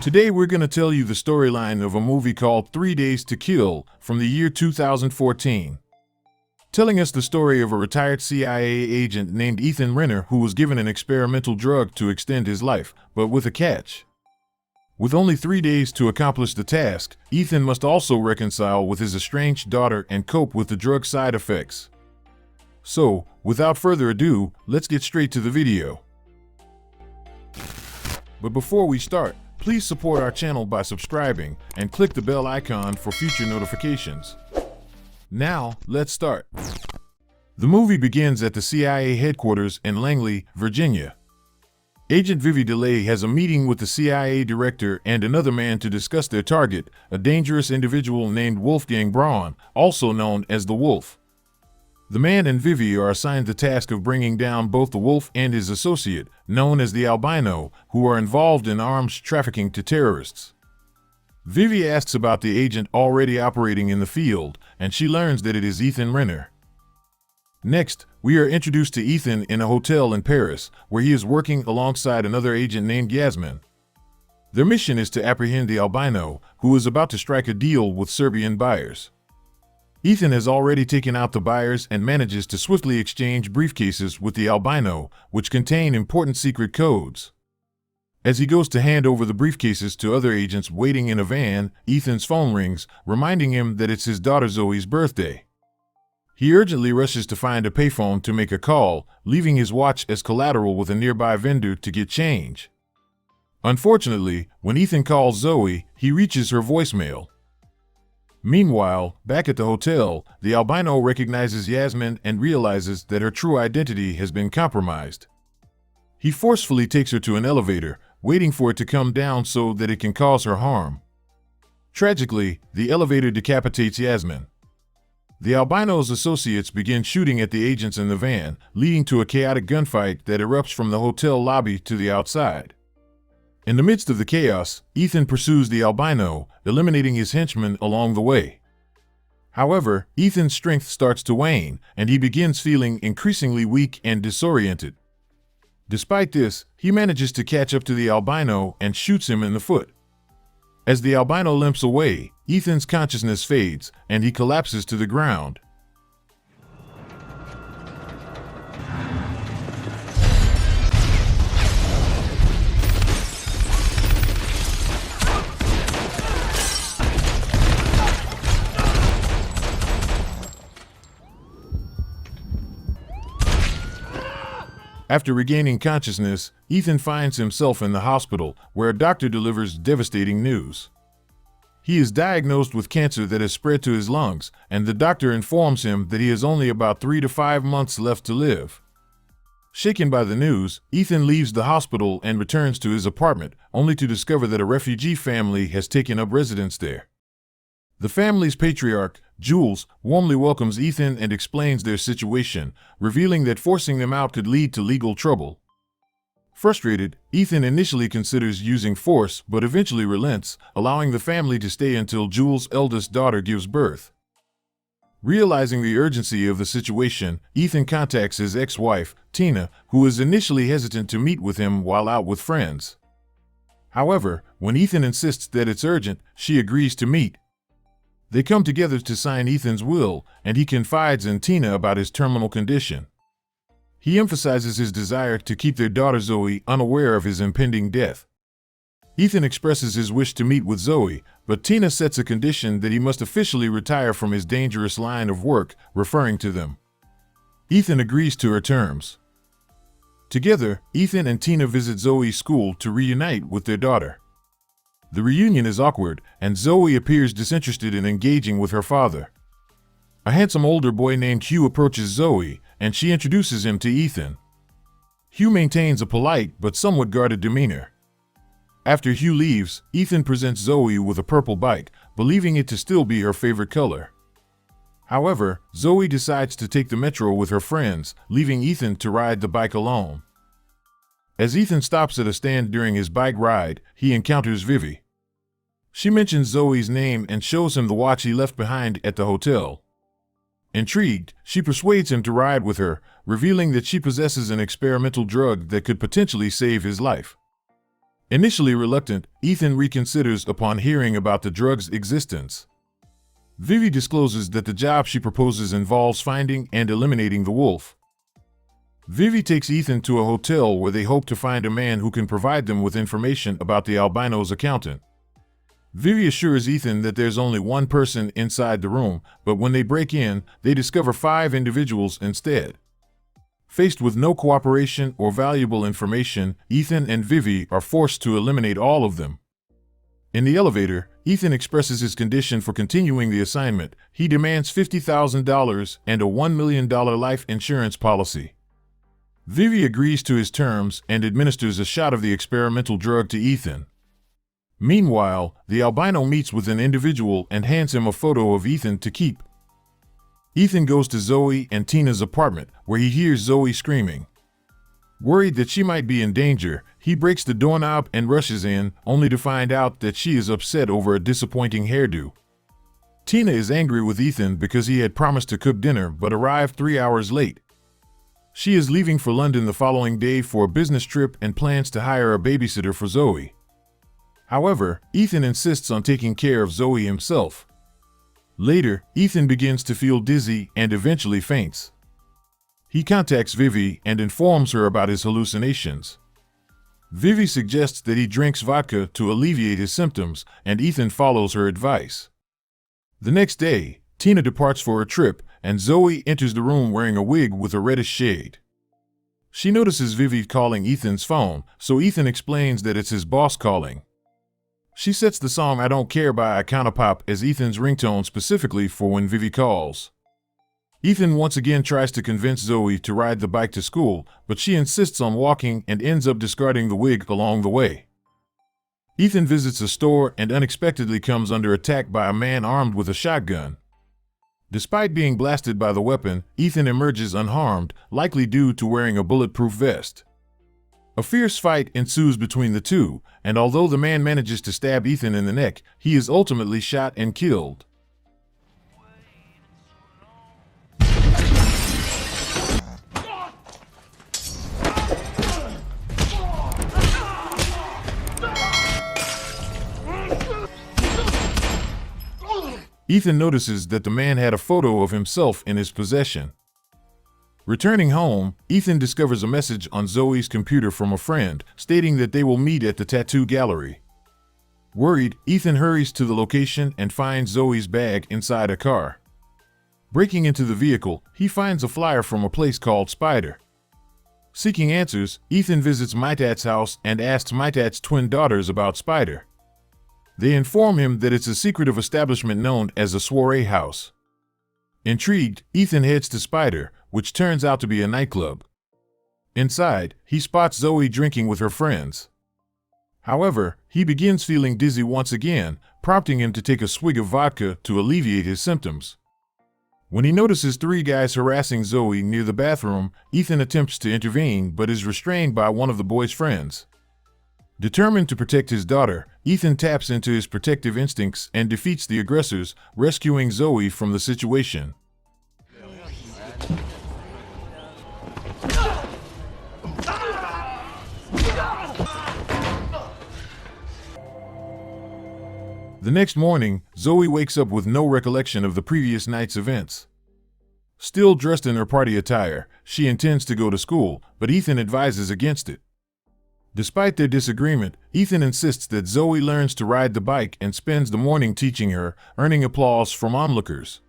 Today we're going to tell you the storyline of a movie called 3 Days to Kill from the year 2014. Telling us the story of a retired CIA agent named Ethan Renner who was given an experimental drug to extend his life, but with a catch. With only 3 days to accomplish the task, Ethan must also reconcile with his estranged daughter and cope with the drug side effects. So, without further ado, let's get straight to the video. But before we start, please support our channel by subscribing and click the bell icon for future notifications. Now, let's start. The movie begins at the CIA headquarters in Langley, Virginia. Agent Vivi DeLay has a meeting with the CIA director and another man to discuss their target, a dangerous individual named Wolfgang Braun, also known as the Wolf. The man and Vivi are assigned the task of bringing down both the Wolf and his associate, known as the albino, who are involved in arms trafficking to terrorists. Vivi asks about the agent already operating in the field, and she learns that it is Ethan Renner. Next, we are introduced to Ethan in a hotel in Paris, where he is working alongside another agent named Yasmin. Their mission is to apprehend the albino, who is about to strike a deal with Serbian buyers. Ethan has already taken out the buyers and manages to swiftly exchange briefcases with the albino, which contain important secret codes. As he goes to hand over the briefcases to other agents waiting in a van, Ethan's phone rings, reminding him that it's his daughter Zoe's birthday. He urgently rushes to find a payphone to make a call, leaving his watch as collateral with a nearby vendor to get change. Unfortunately, when Ethan calls Zoe, he reaches her voicemail. Meanwhile, back at the hotel, the albino recognizes Yasmin and realizes that her true identity has been compromised. He forcefully takes her to an elevator, waiting for it to come down so that it can cause her harm. Tragically, the elevator decapitates Yasmin. The albino's associates begin shooting at the agents in the van, leading to a chaotic gunfight that erupts from the hotel lobby to the outside. In the midst of the chaos, Ethan pursues the albino, eliminating his henchmen along the way. However, Ethan's strength starts to wane, and he begins feeling increasingly weak and disoriented. Despite this, he manages to catch up to the albino and shoots him in the foot. As the albino limps away, Ethan's consciousness fades, and he collapses to the ground. After regaining consciousness, Ethan finds himself in the hospital, where a doctor delivers devastating news. He is diagnosed with cancer that has spread to his lungs, and the doctor informs him that he has only about 3 to 5 months left to live. Shaken by the news, Ethan leaves the hospital and returns to his apartment, only to discover that a refugee family has taken up residence there. The family's patriarch, Jules, warmly welcomes Ethan and explains their situation, revealing that forcing them out could lead to legal trouble. Frustrated, Ethan initially considers using force but eventually relents, allowing the family to stay until Jules' eldest daughter gives birth. Realizing the urgency of the situation, Ethan contacts his ex-wife, Tina, who is initially hesitant to meet with him while out with friends. However, when Ethan insists that it's urgent, she agrees to meet. They come together to sign Ethan's will, and he confides in Tina about his terminal condition. He emphasizes his desire to keep their daughter Zoe unaware of his impending death. Ethan expresses his wish to meet with Zoe, but Tina sets a condition that he must officially retire from his dangerous line of work, referring to them. Ethan agrees to her terms. Together, Ethan and Tina visit Zoe's school to reunite with their daughter. The reunion is awkward, and Zoe appears disinterested in engaging with her father. A handsome older boy named Hugh approaches Zoe, and she introduces him to Ethan. Hugh maintains a polite but somewhat guarded demeanor. After Hugh leaves, Ethan presents Zoe with a purple bike, believing it to still be her favorite color. However, Zoe decides to take the metro with her friends, leaving Ethan to ride the bike alone. As Ethan stops at a stand during his bike ride, he encounters Vivi. She mentions Zoe's name and shows him the watch he left behind at the hotel. Intrigued, she persuades him to ride with her, revealing that she possesses an experimental drug that could potentially save his life. Initially reluctant, Ethan reconsiders upon hearing about the drug's existence. Vivi discloses that the job she proposes involves finding and eliminating the wolf. Vivi takes Ethan to a hotel where they hope to find a man who can provide them with information about the albino's accountant. Vivi assures Ethan that there's only one person inside the room, but when they break in, they discover 5 individuals instead. Faced with no cooperation or valuable information, Ethan and Vivi are forced to eliminate all of them. In the elevator, Ethan expresses his condition for continuing the assignment. He demands $50,000 and a $1 million life insurance policy. Vivi agrees to his terms and administers a shot of the experimental drug to Ethan. Meanwhile, the albino meets with an individual and hands him a photo of Ethan to keep. Ethan goes to Zoe and Tina's apartment, where he hears Zoe screaming. Worried that she might be in danger, he breaks the doorknob and rushes in, only to find out that she is upset over a disappointing hairdo. Tina is angry with Ethan because he had promised to cook dinner but arrived 3 hours late. She is leaving for London the following day for a business trip and plans to hire a babysitter for Zoe. However, Ethan insists on taking care of Zoe himself. Later, Ethan begins to feel dizzy and eventually faints. He contacts Vivi and informs her about his hallucinations. Vivi suggests that he drinks vodka to alleviate his symptoms, and Ethan follows her advice. The next day, Tina departs for a trip, and Zoe enters the room wearing a wig with a reddish shade. She notices Vivi calling Ethan's phone, so Ethan explains that it's his boss calling. She sets the song "I Don't Care" by Iconopop as Ethan's ringtone specifically for when Vivi calls. Ethan once again tries to convince Zoe to ride the bike to school, but she insists on walking and ends up discarding the wig along the way. Ethan visits a store and unexpectedly comes under attack by a man armed with a shotgun. Despite being blasted by the weapon, Ethan emerges unharmed, likely due to wearing a bulletproof vest. A fierce fight ensues between the two, and although the man manages to stab Ethan in the neck, he is ultimately shot and killed. Ethan notices that the man had a photo of himself in his possession. Returning home, Ethan discovers a message on Zoe's computer from a friend, stating that they will meet at the tattoo gallery. Worried, Ethan hurries to the location and finds Zoe's bag inside a car. Breaking into the vehicle, he finds a flyer from a place called Spider. Seeking answers, Ethan visits Maitat's house and asks Maitat's twin daughters about Spider. They inform him that it's a secretive establishment known as a soiree house. Intrigued, Ethan heads to Spider, which turns out to be a nightclub. Inside, he spots Zoe drinking with her friends. However, he begins feeling dizzy once again, prompting him to take a swig of vodka to alleviate his symptoms. When he notices 3 guys harassing Zoe near the bathroom, Ethan attempts to intervene but is restrained by one of the boys' friends. Determined to protect his daughter, Ethan taps into his protective instincts and defeats the aggressors, rescuing Zoe from the situation. The next morning, Zoe wakes up with no recollection of the previous night's events. Still dressed in her party attire, she intends to go to school, but Ethan advises against it. Despite their disagreement, Ethan insists that Zoe learns to ride the bike and spends the morning teaching her, earning applause from onlookers.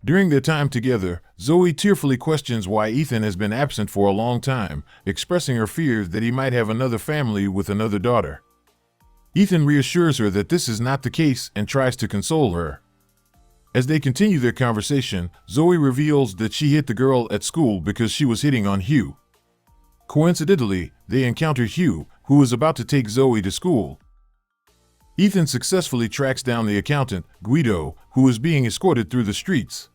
During their time together, Zoe tearfully questions why Ethan has been absent for a long time, expressing her fear that he might have another family with another daughter. Ethan reassures her that this is not the case and tries to console her. As they continue their conversation, Zoe reveals that she hit the girl at school because she was hitting on Hugh. Coincidentally, they encounter Hugh, who is about to take Zoe to school. Ethan successfully tracks down the accountant, Guido, who is being escorted through the streets.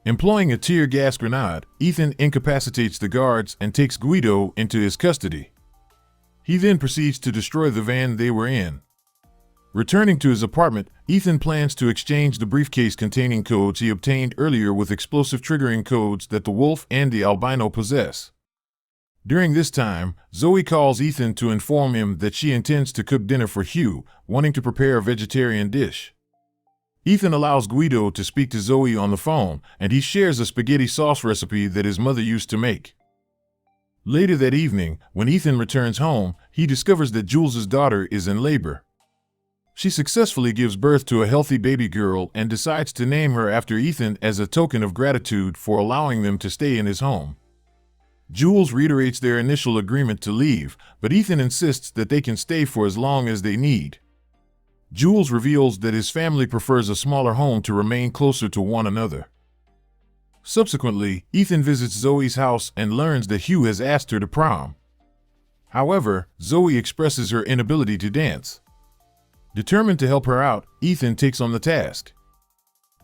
Employing a tear gas grenade, Ethan incapacitates the guards and takes Guido into his custody. He then proceeds to destroy the van they were in. Returning to his apartment, Ethan plans to exchange the briefcase containing codes he obtained earlier with explosive triggering codes that the wolf and the albino possess. During this time, Zoe calls Ethan to inform him that she intends to cook dinner for Hugh, wanting to prepare a vegetarian dish. Ethan allows Guido to speak to Zoe on the phone, and he shares a spaghetti sauce recipe that his mother used to make. Later that evening, when Ethan returns home, he discovers that Jules's daughter is in labor. She successfully gives birth to a healthy baby girl and decides to name her after Ethan as a token of gratitude for allowing them to stay in his home. Jules reiterates their initial agreement to leave, but Ethan insists that they can stay for as long as they need. Jules reveals that his family prefers a smaller home to remain closer to one another. Subsequently, Ethan visits Zoe's house and learns that Hugh has asked her to prom. However, Zoe expresses her inability to dance. Determined to help her out, Ethan takes on the task.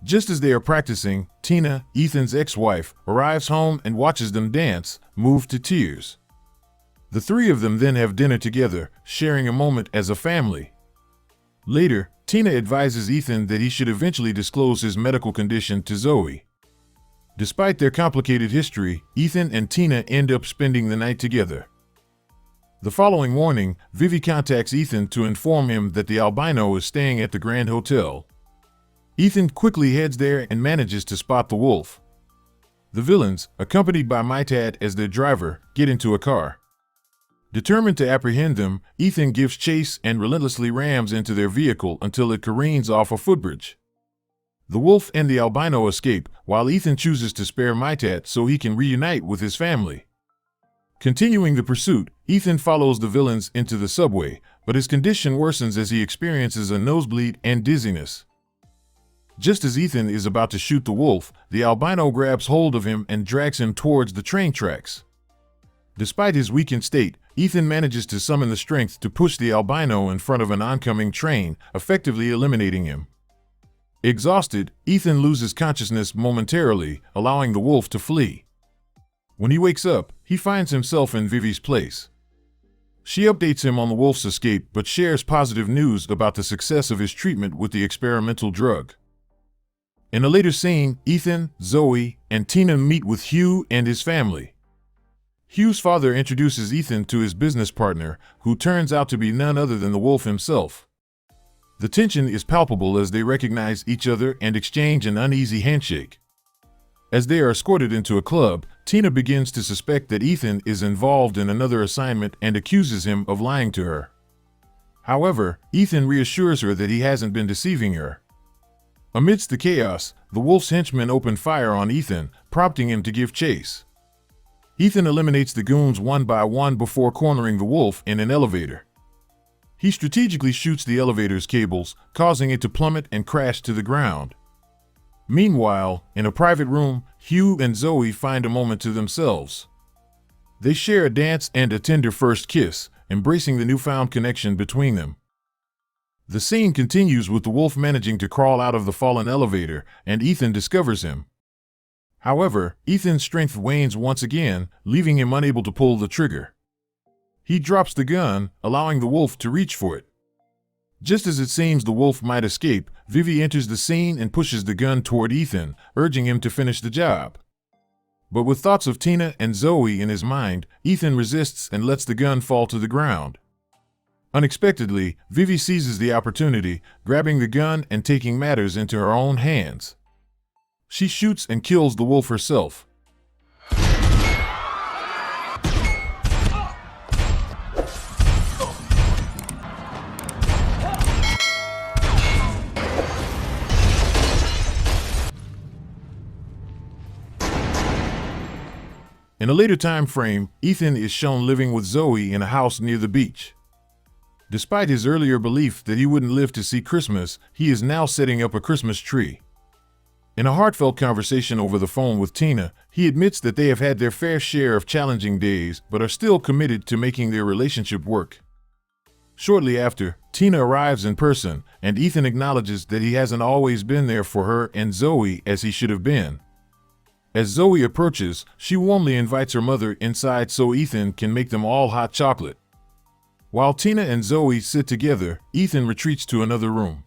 Just as they are practicing, Tina, Ethan's ex-wife, arrives home and watches them dance, moved to tears. The three of them then have dinner together, sharing a moment as a family. Later, Tina advises Ethan that he should eventually disclose his medical condition to Zoe. Despite their complicated history, Ethan and Tina end up spending the night together. The following morning, Vivi contacts Ethan to inform him that the albino is staying at the Grand Hotel. Ethan quickly heads there and manages to spot the wolf. The villains, accompanied by Maitat as their driver, get into a car. Determined to apprehend them, Ethan gives chase and relentlessly rams into their vehicle until it careens off a footbridge. The wolf and the albino escape, while Ethan chooses to spare Maitat so he can reunite with his family. Continuing the pursuit, Ethan follows the villains into the subway, but his condition worsens as he experiences a nosebleed and dizziness. Just as Ethan is about to shoot the wolf, the albino grabs hold of him and drags him towards the train tracks. Despite his weakened state, Ethan manages to summon the strength to push the albino in front of an oncoming train, effectively eliminating him. Exhausted, Ethan loses consciousness momentarily, allowing the wolf to flee. When he wakes up, he finds himself in Vivi's place. She updates him on the wolf's escape but shares positive news about the success of his treatment with the experimental drug. In a later scene, Ethan, Zoe, and Tina meet with Hugh and his family. Hugh's father introduces Ethan to his business partner, who turns out to be none other than the wolf himself. The tension is palpable as they recognize each other and exchange an uneasy handshake. As they are escorted into a club, Tina begins to suspect that Ethan is involved in another assignment and accuses him of lying to her. However, Ethan reassures her that he hasn't been deceiving her. Amidst the chaos, the wolf's henchmen open fire on Ethan, prompting him to give chase. Ethan eliminates the goons one by one before cornering the wolf in an elevator. He strategically shoots the elevator's cables, causing it to plummet and crash to the ground. Meanwhile, in a private room, Hugh and Zoe find a moment to themselves. They share a dance and a tender first kiss, embracing the newfound connection between them. The scene continues with the wolf managing to crawl out of the fallen elevator, and Ethan discovers him. However, Ethan's strength wanes once again, leaving him unable to pull the trigger. He drops the gun, allowing the wolf to reach for it. Just as it seems the wolf might escape, Vivi enters the scene and pushes the gun toward Ethan, urging him to finish the job. But with thoughts of Tina and Zoe in his mind, Ethan resists and lets the gun fall to the ground. Unexpectedly, Vivi seizes the opportunity, grabbing the gun and taking matters into her own hands. She shoots and kills the wolf herself. In a later time frame, Ethan is shown living with Zoe in a house near the beach. Despite his earlier belief that he wouldn't live to see Christmas, he is now setting up a Christmas tree. In a heartfelt conversation over the phone with Tina, he admits that they have had their fair share of challenging days but are still committed to making their relationship work. Shortly after, Tina arrives in person, and Ethan acknowledges that he hasn't always been there for her and Zoe as he should have been. As Zoe approaches, she warmly invites her mother inside so Ethan can make them all hot chocolate. While Tina and Zoe sit together, Ethan retreats to another room.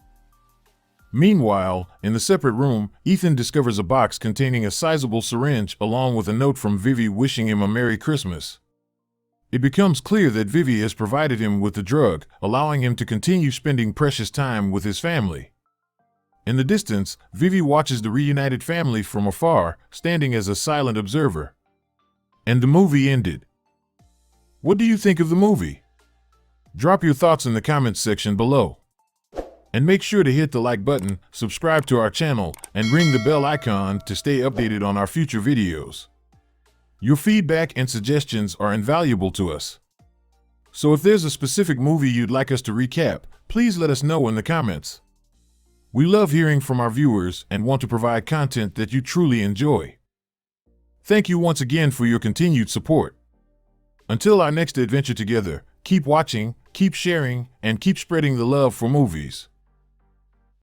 Meanwhile, in the separate room, Ethan discovers a box containing a sizable syringe along with a note from Vivi wishing him a Merry Christmas. It becomes clear that Vivi has provided him with the drug, allowing him to continue spending precious time with his family. In the distance, Vivi watches the reunited family from afar, standing as a silent observer. And the movie ended. What do you think of the movie? Drop your thoughts in the comments section below. And make sure to hit the like button, subscribe to our channel, and ring the bell icon to stay updated on our future videos. Your feedback and suggestions are invaluable to us. So if there's a specific movie you'd like us to recap, please let us know in the comments. We love hearing from our viewers and want to provide content that you truly enjoy. Thank you once again for your continued support. Until our next adventure together, keep watching, keep sharing, and keep spreading the love for movies.